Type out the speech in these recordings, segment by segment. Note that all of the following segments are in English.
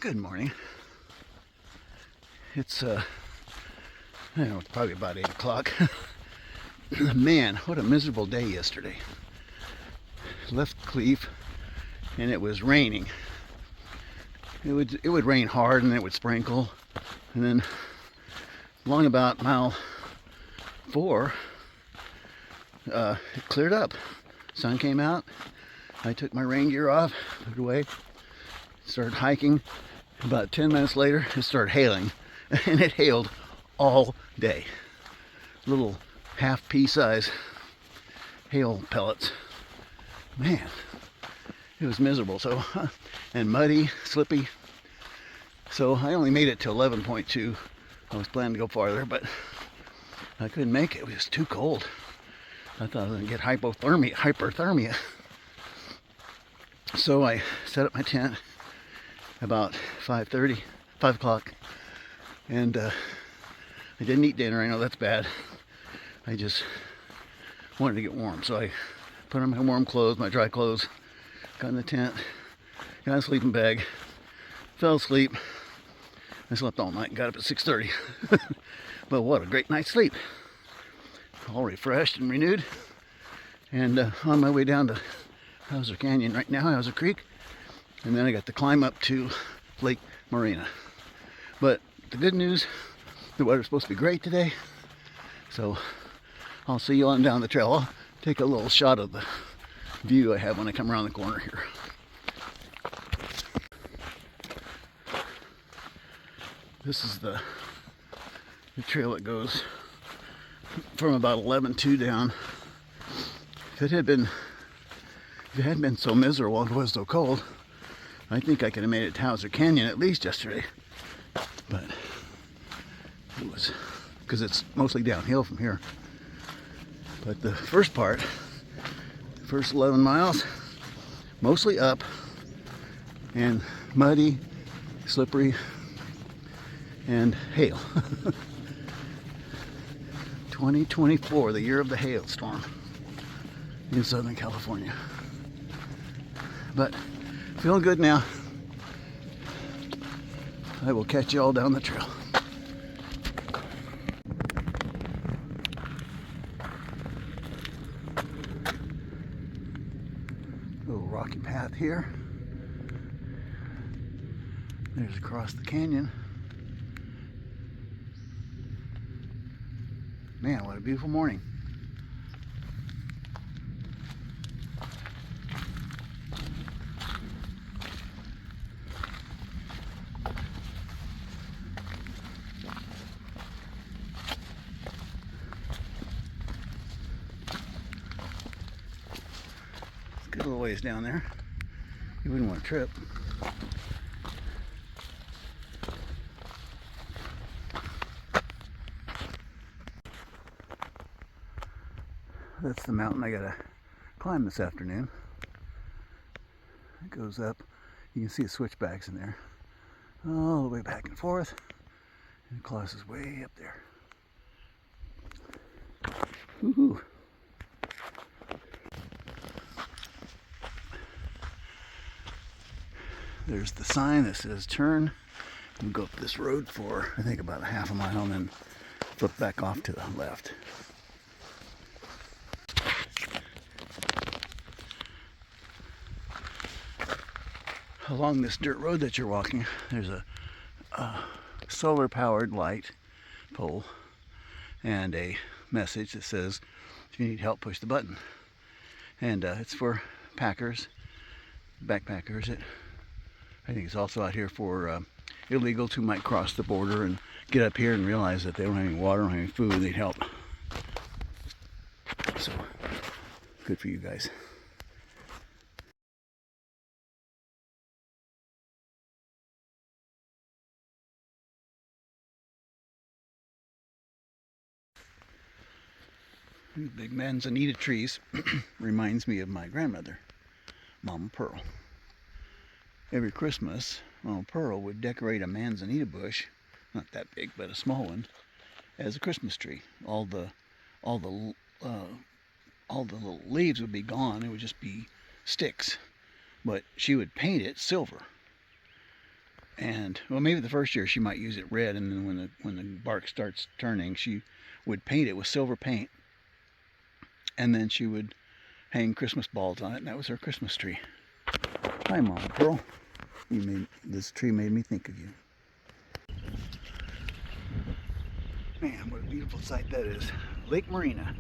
Good morning. It's I don't know, probably about 8 o'clock. Man, what a miserable day yesterday. Left Cleve and it was raining. It would rain hard and it would sprinkle, and then along about mile 4 it cleared up. Sun came out. I took my rain gear off, put it away, started hiking. About 10 minutes later it started hailing, and it hailed all day. Little half pea size hail pellets. Man, it was miserable. So and muddy, slippy. So I only made it to 11.2. I was planning to go farther, but I couldn't make it. It was just too cold. I thought I was going to get hypothermia. So I set up my tent about 5 o'clock, and I didn't eat dinner. I know that's bad. I just wanted to get warm, so I put on my warm clothes, my dry clothes, got in the tent, got a sleeping bag, fell asleep. I slept all night and got up at 6:30. But what a great night's sleep. All refreshed and renewed, and on my way down to Hauser Canyon right now, Hauser Creek, and then I got to climb up to Lake Morena. But the good news, the weather's supposed to be great today, so I'll see you on down the trail. I'll take a little shot of the view I have when I come around the corner here. This is the trail that goes from about 11.2 down. If it hadn't been so miserable and it was so cold, I think I could have made it to Hauser Canyon at least yesterday. But it was, because it's mostly downhill from here. But the first 11 miles, mostly up and muddy, slippery, and hail. 2024, the year of the hailstorm in Southern California. But feeling good now. I will catch you all down the trail. Little rocky path here. There's across the canyon. Man, what a beautiful morning. It's a good little ways down there. You wouldn't want to trip. That's the mountain I gotta climb this afternoon. It goes up. You can see the switchbacks in there, all the way back and forth, and it crosses way up there. Woohoo! There's the sign that says turn. You go up this road for I think about a half a mile, and then flip back off to the left. Along this dirt road that you're walking, there's a solar powered light pole and a message that says if you need help, push the button. And it's for packers, backpackers. I think it's also out here for illegals who might cross the border and get up here and realize that they don't have any water, don't have any food, they need help. So good for you guys. These big manzanita trees reminds me of my grandmother, Mama Pearl. Every Christmas, Mama Pearl would decorate a manzanita bush, not that big, but a small one, as a Christmas tree. All the little leaves would be gone. It would just be sticks. But she would paint it silver. And well, maybe the first year she might use it red, and then when the bark starts turning, she would paint it with silver paint, and then she would hang Christmas balls on it, and that was her Christmas tree. Hi, Mama Pearl. This tree made me think of you. Man, what a beautiful sight that is. Lake Morena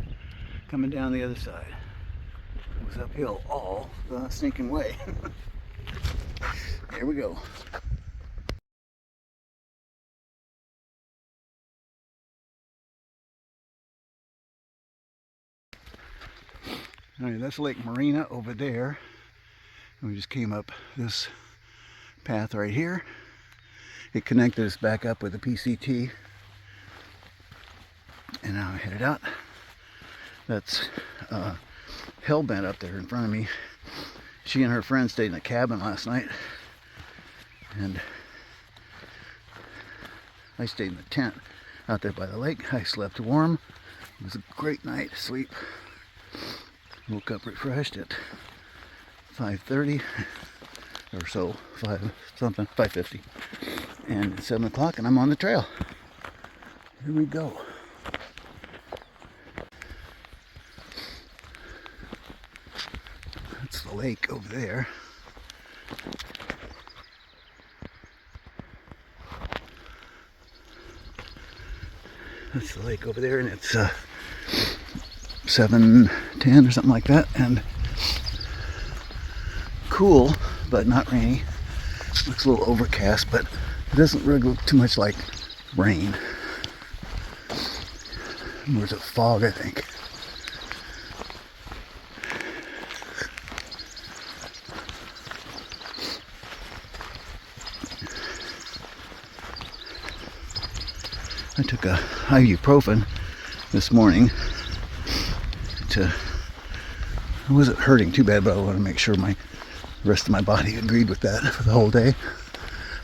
coming down the other side. It was uphill all the stinking way. Here we go. All right, that's Lake Morena over there. And we just came up this path right here. It connected us back up with the PCT. And now I headed out. That's Hellbent up there in front of me. She and her friend stayed in a cabin last night. And I stayed in the tent out there by the lake. I slept warm. It was a great night to sleep. Woke up refreshed at 5:30 or so, 5:50. And it's 7 o'clock and I'm on the trail. Here we go. That's the lake over there. That's the lake over there, and it's 7:10 or something like that, and cool, but not rainy. Looks a little overcast, but it doesn't really look too much like rain. There's a fog, I think. I took a ibuprofen this morning. I wasn't hurting too bad, but I want to make sure the rest of my body agreed with that for the whole day.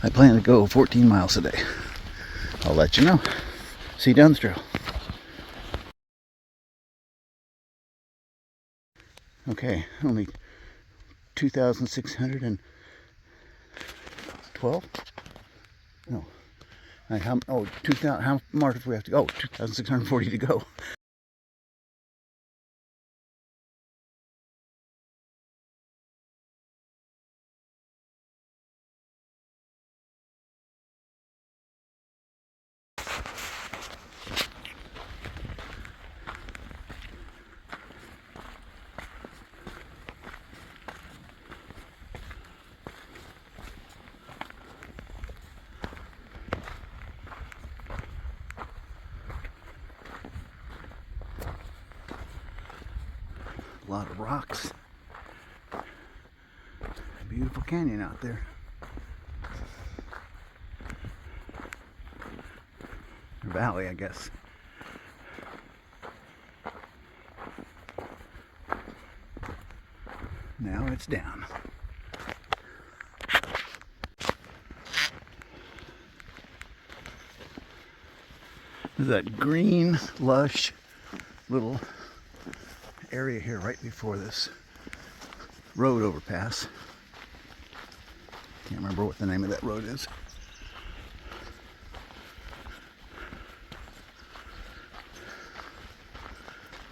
I plan to go 14 miles a day. I'll let you know. See you down the trail. Okay, only 2,612? No. How much do we have to go? 2,640 to go. A lot of rocks. A beautiful canyon out there. Or valley, I guess. Now it's down. There's that green, lush little area here right before this road overpass. Can't remember what the name of that road is.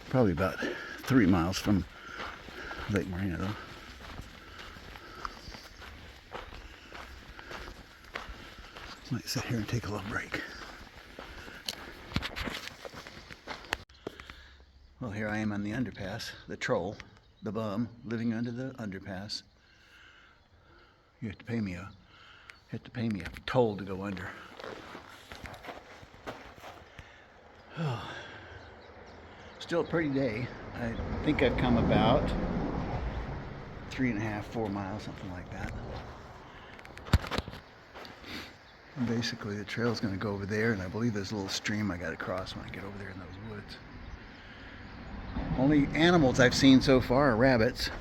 Probably about 3 miles from Lake Morena, though. Might sit here and take a little break. Well, here I am on the underpass, the troll, the bum, living under the underpass. You have to pay me a toll to go under. Oh. Still a pretty day. I think I've come about 3.5, 4 miles, something like that. And basically, the trail's going to go over there, and I believe there's a little stream I got to cross when I get over there in those woods. Only animals I've seen so far are rabbits,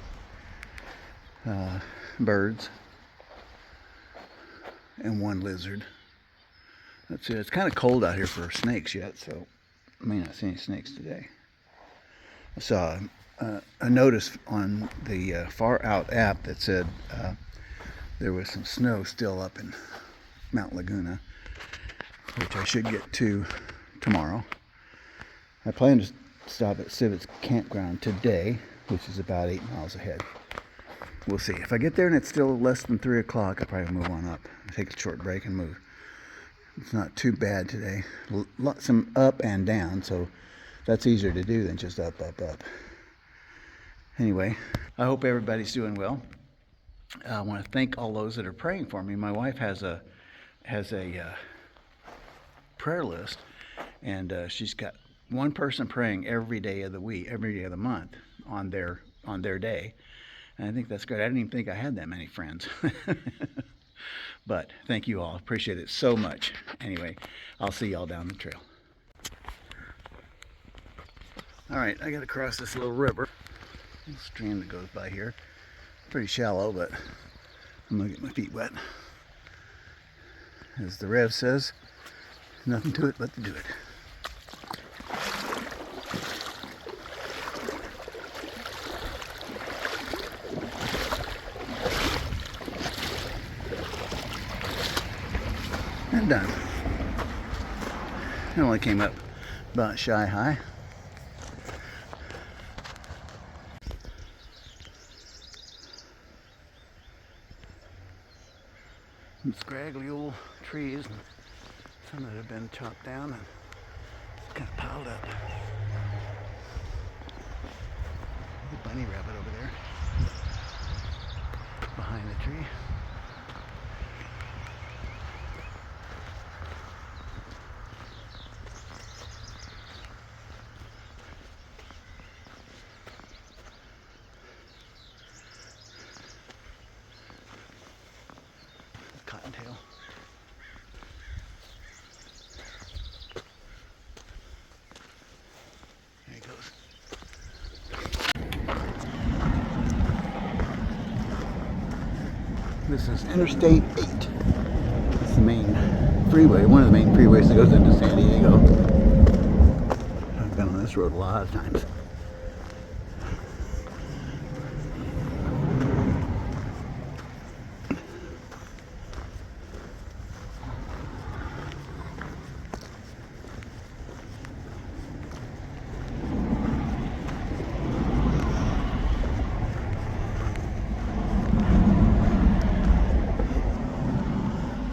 birds, and one lizard. That's it. It's kind of cold out here for snakes yet, so I may not see any snakes today. I saw a notice on the Far Out app that said there was some snow still up in Mount Laguna, which I should get to tomorrow. I plan to stop at Civic's campground today, which is about 8 miles ahead. We'll see. If I get there and it's still less than 3 o'clock, I'll probably move on up. Take a short break and move. It's not too bad today. Some up and down, so that's easier to do than just up, up, up. Anyway, I hope everybody's doing well. I want to thank all those that are praying for me. My wife has a prayer list, and she's got one person praying every day of the week, every day of the month on their day. And I think that's great. I didn't even think I had that many friends. But thank you all. Appreciate it so much. Anyway, I'll see y'all down the trail. All right, I got to cross this little river. Little stream that goes by here. Pretty shallow, but I'm going to get my feet wet. As the Rev says, nothing to it but to do it. And done. It only came up about shy high. Some scraggly old trees, and some that have been chopped down and kind of piled up. The bunny rabbit over there behind the tree. Cottontail. There he goes. This is Interstate 8. It's the main freeway, one of the main freeways that goes into San Diego. I've been on this road a lot of times.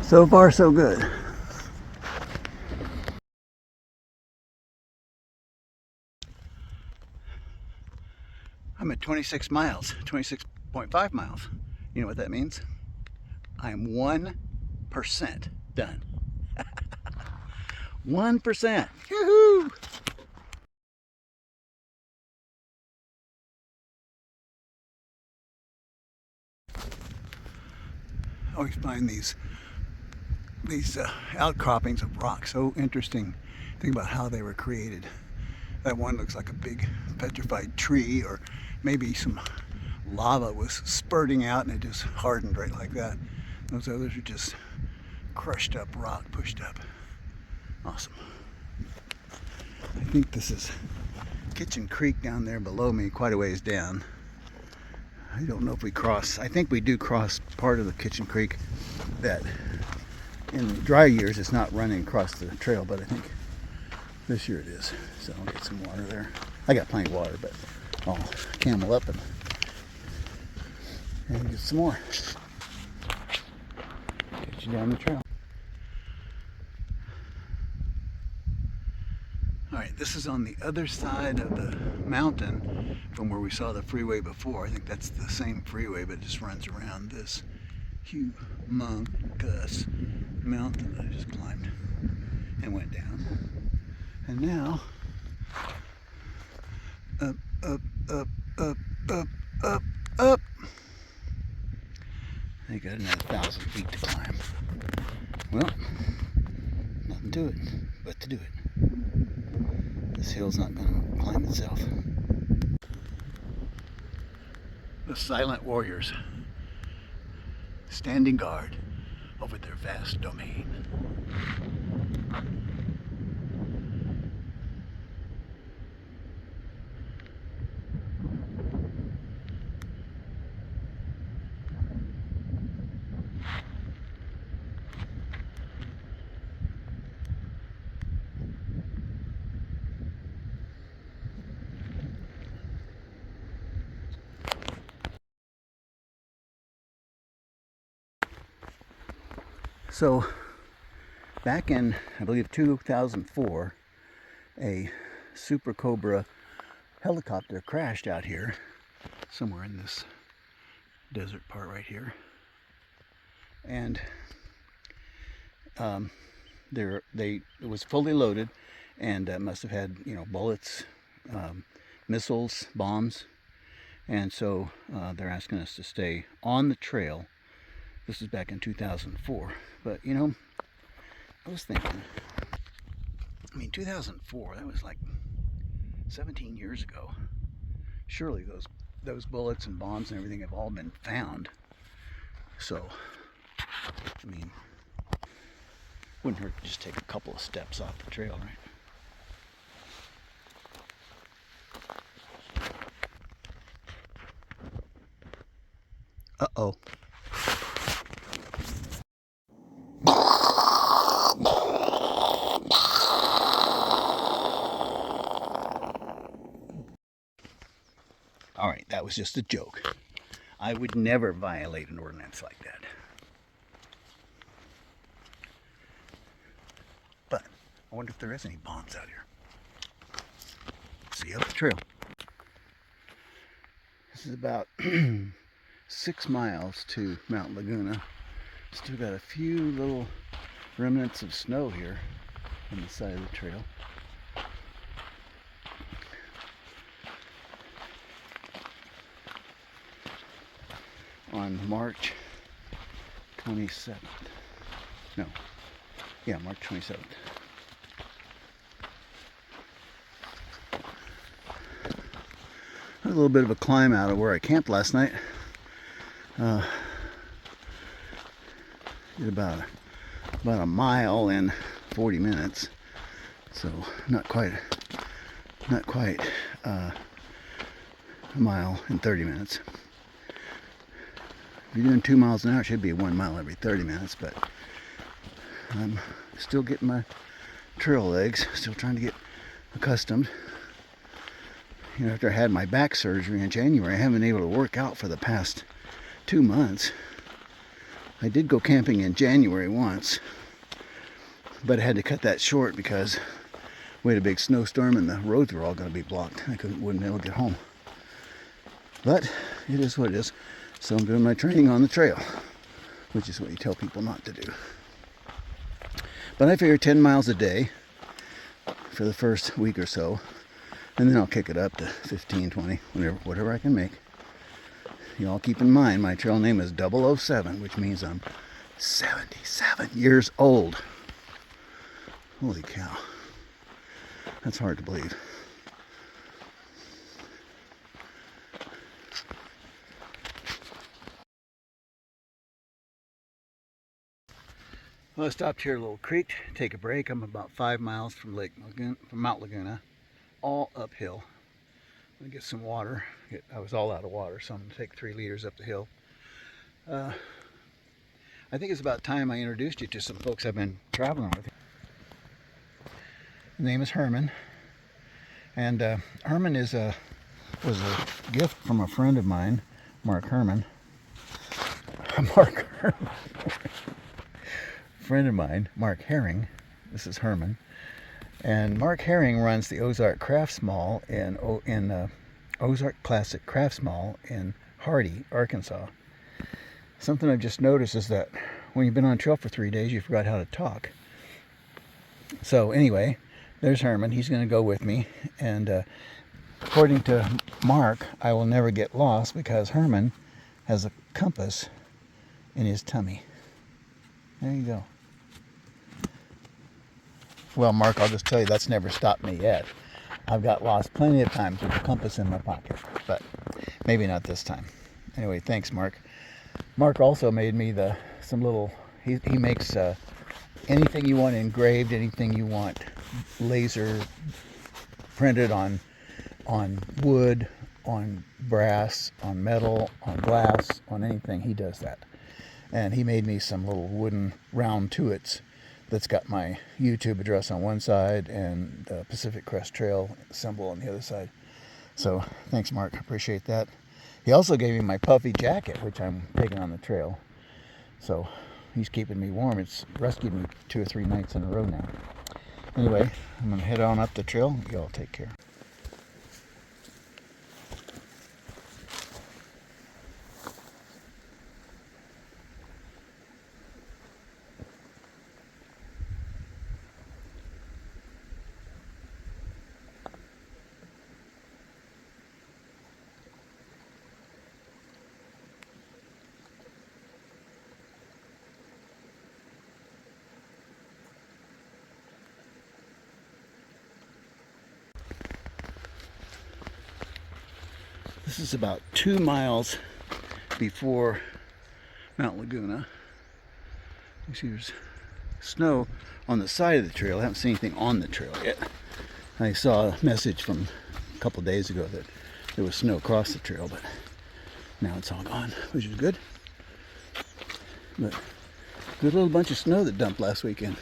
So far, so good. I'm at 26 miles, 26.5 miles. You know what that means? I'm 1% done. 1%. Yoo-hoo! I always find these outcroppings of rock so interesting. Think about how they were created. That one looks like a big petrified tree, or maybe some lava was spurting out and it just hardened right like that. Those others are just crushed up rock, pushed up. Awesome. I think this is Kitchen Creek down there below me, quite a ways down. I don't know if we cross. I think we do cross part of the Kitchen Creek that in dry years it's not running across the trail, but I think this year it is. So I'll get some water there. I got plenty of water, but I'll camel up and get some more. Get you down the trail. Alright, this is on the other side of the mountain from where we saw the freeway before. I think that's the same freeway, but it just runs around this humongous mountain that I just climbed and went down. And now, up, up, up, up, up, up, up. I got another 1,000 feet to climb. Well, nothing to it but to do it. This hill's not going to climb itself. The silent warriors, standing guard over their vast domain. So back in, I believe, 2004, a Super Cobra helicopter crashed out here, somewhere in this desert part right here. And it was fully loaded, and must have had, bullets, missiles, bombs. And so they're asking us to stay on the trail. This is back in 2004. But, I was thinking, 2004, that was like 17 years ago. Surely those bullets and bombs and everything have all been found. So, wouldn't hurt to just take a couple of steps off the trail, right? Uh-oh. All right, that was just a joke. I would never violate an ordinance like that. But I wonder if there is any bombs out here. See you up the trail. This is about 6 miles to Mount Laguna. Still got a few little remnants of snow here on the side of the trail. On March 27th. No. Yeah, March 27th. A little bit of a climb out of where I camped last night. Did about a mile in 40 minutes. So not quite a mile in 30 minutes. If you're doing 2 miles an hour, it should be 1 mile every 30 minutes, but I'm still getting my trail legs, still trying to get accustomed. After I had my back surgery in January, I haven't been able to work out for the past 2 months. I did go camping in January once, but I had to cut that short because we had a big snowstorm and the roads were all going to be blocked. I wouldn't be able to get home. But it is what it is. So I'm doing my training on the trail, which is what you tell people not to do. But I figure 10 miles a day for the first week or so, and then I'll kick it up to 15, 20, whatever I can make. You all keep in mind, my trail name is 007, which means I'm 77 years old. Holy cow. That's hard to believe. Well, I stopped here at a little creek to take a break. I'm about 5 miles from Mount Laguna, all uphill. I'm gonna get some water. I was all out of water, so I'm gonna take 3 liters up the hill. I think it's about time I introduced you to some folks I've been traveling with. His name is Herman, and Herman was a gift from a friend of mine, Mark Herman. Friend of mine, Mark Herring. This is Herman, and Mark Herring runs the Ozark Crafts Mall in Ozark Classic Crafts Mall in Hardy, Arkansas. Something I've just noticed is that when you've been on trail for 3 days, you forgot how to talk. So anyway, there's Herman. He's going to go with me, and according to Mark, I will never get lost because Herman has a compass in his tummy. There you go. Well, Mark, I'll just tell you, that's never stopped me yet. I've got lost plenty of times with a compass in my pocket, but maybe not this time. Anyway, thanks, Mark. Mark also made me he makes anything you want engraved, anything you want laser printed on wood, on brass, on metal, on glass, on anything. He does that. And he made me some little wooden round tuits that's got my YouTube address on one side and the Pacific Crest Trail symbol on the other side. So thanks, Mark. I appreciate that. He also gave me my puffy jacket, which I'm taking on the trail. So he's keeping me warm. It's rescued me 2 or 3 nights in a row now. Anyway, I'm going to head on up the trail. Y'all take care. This is about 2 miles before Mount Laguna. You see there's snow on the side of the trail. I haven't seen anything on the trail yet. I saw a message from a couple days ago that there was snow across the trail, but now it's all gone, which is good. But good little bunch of snow that dumped last weekend.